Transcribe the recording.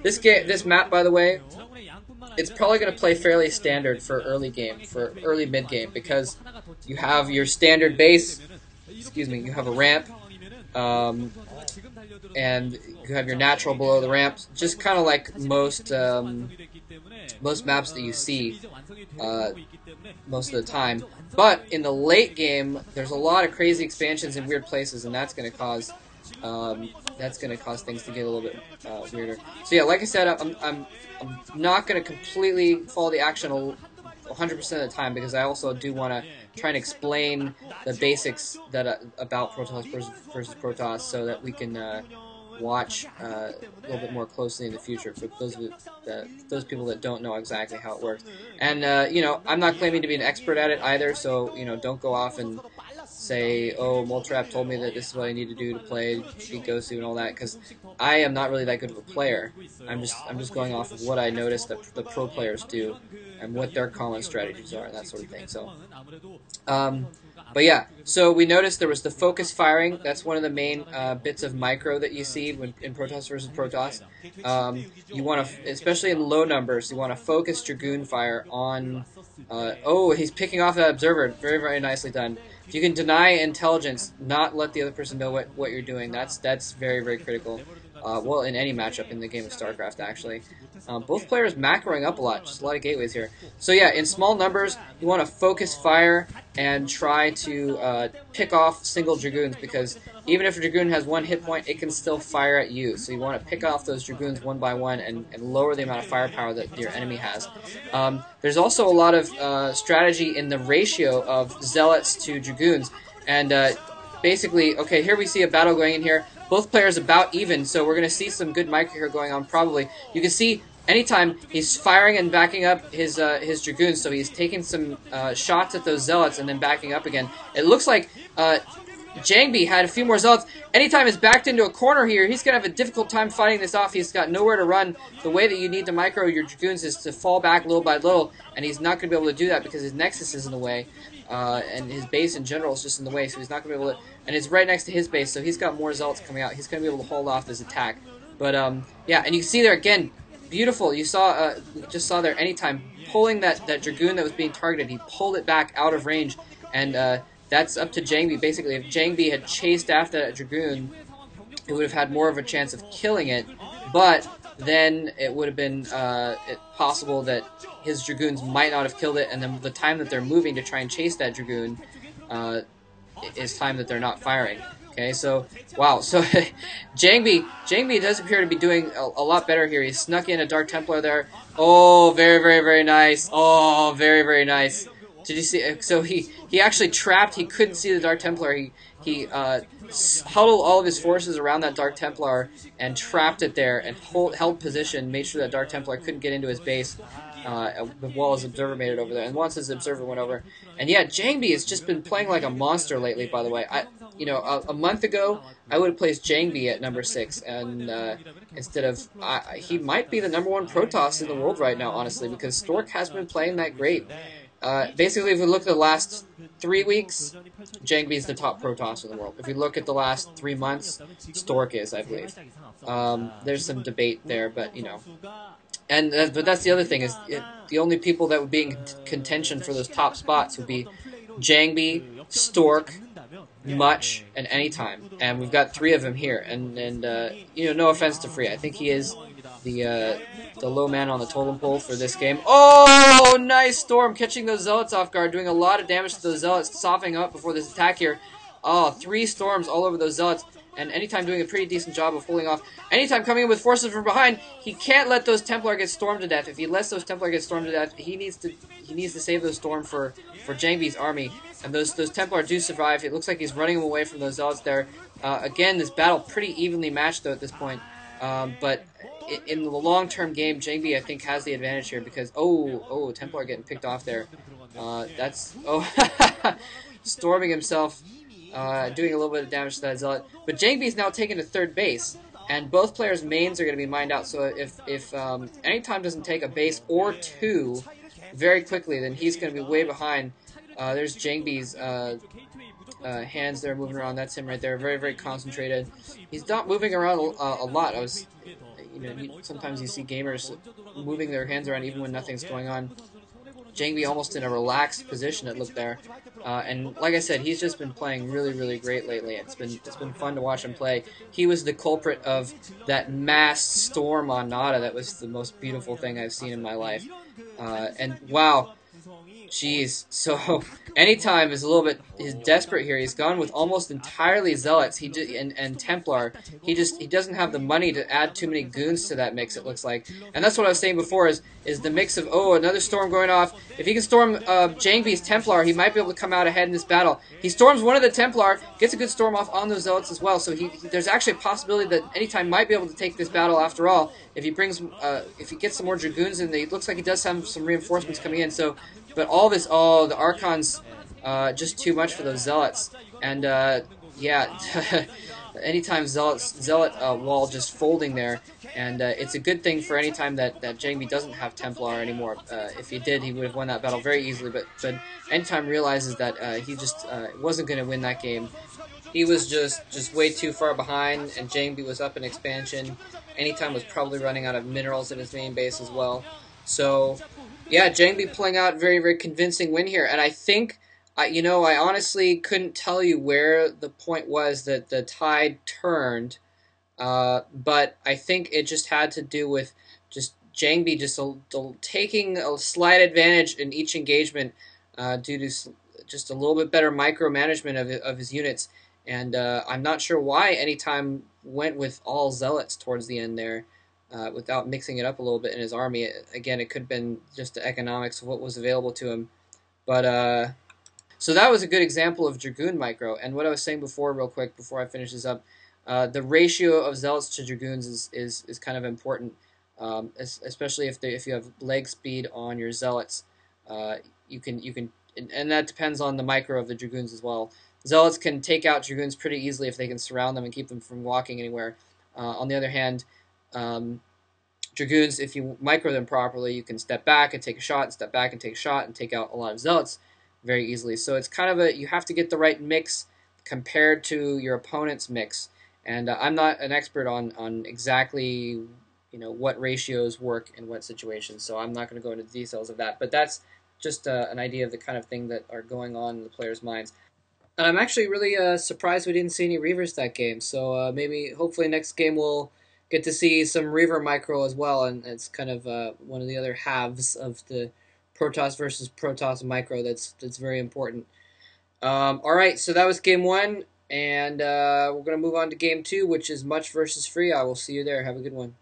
This map, by the way, it's probably going to play fairly standard for early game, for early mid game, because you have your standard base. Excuse me. You have a ramp, and you have your natural below the ramp, just kind of like most maps that you see most of the time. But in the late game, there's a lot of crazy expansions in weird places, and that's going to cause things to get a little bit weirder. So yeah, like I said, I'm not going to completely follow the action 100% of the time, because I also do want to try and explain the basics that about Protoss versus Protoss, so that we can watch a little bit more closely in the future for those people that don't know exactly how it works. And you know, I'm not claiming to be an expert at it either, so you know, don't go off and say, oh, Moltrap told me that this is what I need to do to play Gosu and all that, because I am not really that good of a player. I'm just going off of what I noticed that the pro players do and what their common strategies are and that sort of thing. So, but yeah, so we noticed there was the focus firing. That's one of the main bits of micro that you see when in Protoss versus Protoss. You want to, especially in low numbers, you want to focus Dragoon fire on. Oh, he's picking off that observer. Very, very nicely done. If you can deny intelligence, not let the other person know what you're doing, that's very, very critical. Well, in any matchup in the game of StarCraft, actually. Both players macroing up a lot, just a lot of gateways here. So yeah, in small numbers, you want to focus fire and try to pick off single Dragoons, because even if a Dragoon has one hit point, it can still fire at you. So you want to pick off those Dragoons one by one and lower the amount of firepower that your enemy has. There's also a lot of strategy in the ratio of Zealots to Dragoons. And basically, okay, here we see a battle going in here. Both players about even, so we're going to see some good micro here going on probably. You can see anytime he's firing and backing up his Dragoons, so he's taking some shots at those Zealots and then backing up again. It looks like JangBi had a few more Zealots. Anytime he's backed into a corner here, he's going to have a difficult time fighting this off. He's got nowhere to run. The way that you need to micro your Dragoons is to fall back little by little, and he's not going to be able to do that because his Nexus is in the way. And his base in general is just in the way, so he's not going to be able to... And it's right next to his base, so he's got more Zealots coming out. He's going to be able to hold off this attack. But, yeah, and you can see there, again, beautiful. You saw, just saw there, anytime, pulling that Dragoon that was being targeted, he pulled it back out of range, and that's up to JangBi. Basically, if JangBi had chased after that Dragoon, it would have had more of a chance of killing it, but then it would have been possible that his Dragoons might not have killed it, and then the time that they're moving to try and chase that Dragoon is time that they're not firing. Okay, so, wow, so JangBi does appear to be doing a lot better here. He snuck in a Dark Templar there. Oh, very, very, very nice. Oh, very, very nice. Did you see? So he actually trapped. He couldn't see the Dark Templar. He huddled all of his forces around that Dark Templar and trapped it there and held position, made sure that Dark Templar couldn't get into his base while his observer made it over there. And once his observer went over, and yeah, JangBi has just been playing like a monster lately. By the way, a month ago I would have placed JangBi at number 6, and instead of he might be the #1 Protoss in the world right now, honestly, because Stork has been playing that great. Basically, if we look at the last 3 weeks, JangBi is the top Protoss in the world. If we look at the last 3 months, Stork is, I believe. There's some debate there, but, you know. And but that's the other thing, is the only people that would be in contention for those top spots would be JangBi, Stork, Much, and Anytime. And we've got 3 of them here. And you know, no offense to Free. I think he is the low man on the totem pole for this game. Oh, nice Storm, catching those Zealots off guard, doing a lot of damage to those Zealots, softening up before this attack here. Oh, 3 Storms all over those Zealots, and Anytime doing a pretty decent job of holding off. Anytime coming in with forces from behind, he can't let those Templar get stormed to death. If he lets those Templar get stormed to death, he needs to save those Storm for JangBi's army. And those Templar do survive. It looks like he's running away from those Zealots there. Again, this battle pretty evenly matched though at this point. But in the long-term game, JangBi, I think, has the advantage here because, oh, Templar getting picked off there. Storming himself, doing a little bit of damage to that Zealot. But JangBi is now taken to 3rd base, and both players' mains are going to be mined out. So if Anytime doesn't take a base or 2 very quickly, then he's going to be way behind. There's JangBi's hands there moving around. That's him right there. Very, very concentrated. He's not moving around a lot. sometimes you see gamers moving their hands around even when nothing's going on. JangBi almost in a relaxed position, it looked there, and like I said, he's just been playing really, really great lately. It's been fun to watch him play. He was the culprit of that mass storm on Nada. That was the most beautiful thing I've seen in my life, and wow. Jeez, so anytime is a little bit. He's desperate here. He's gone with almost entirely zealots. And Templar. He doesn't have the money to add too many goons to that mix. It looks like, and that's what I was saying before. Is the mix of another storm going off. If he can storm JangBi's Templar, he might be able to come out ahead in this battle. He storms one of the Templar, gets a good storm off on those zealots as well. So there's actually a possibility that anytime might be able to take this battle after all. If he brings if he gets some more dragoons in, it looks like he does have some reinforcements coming in. So. But all this, the Archon's just too much for those Zealots. And, yeah, anytime Zealot wall just folding there. And it's a good thing for any time that JangBi doesn't have Templar anymore. If he did, he would have won that battle very easily. But anytime realizes that he just wasn't going to win that game. He was just way too far behind, and JangBi was up in expansion. Anytime was probably running out of minerals in his main base as well. So... yeah, JangBi pulling out very, very convincing win here. And I think, I honestly couldn't tell you where the point was that the tide turned. But I think it just had to do with just JangBi just taking a slight advantage in each engagement due to just a little bit better micromanagement of his units. And I'm not sure why Anytime went with all Zealots towards the end there. Without mixing it up a little bit in his army. Again, it could have been just the economics of what was available to him. But, so that was a good example of Dragoon micro. And what I was saying before, real quick, before I finish this up, the ratio of Zealots to Dragoons is kind of important, especially if you have leg speed on your Zealots. You can, and that depends on the micro of the Dragoons as well. Zealots can take out Dragoons pretty easily if they can surround them and keep them from walking anywhere. On the other hand, Dragoons, if you micro them properly, you can step back and take a shot, and step back and take a shot, and take out a lot of Zealots very easily. So it's kind of you have to get the right mix compared to your opponent's mix. And I'm not an expert on exactly what ratios work in what situations, so I'm not going to go into the details of that. But that's just an idea of the kind of thing that are going on in the players' minds. And I'm actually really surprised we didn't see any Reavers that game. So hopefully next game we'll get to see some Reaver micro as well, and it's kind of one of the other halves of the Protoss versus Protoss micro that's very important. All right, so that was game 1, and we're going to move on to game 2, which is Much versus Free. I will see you there. Have a good one.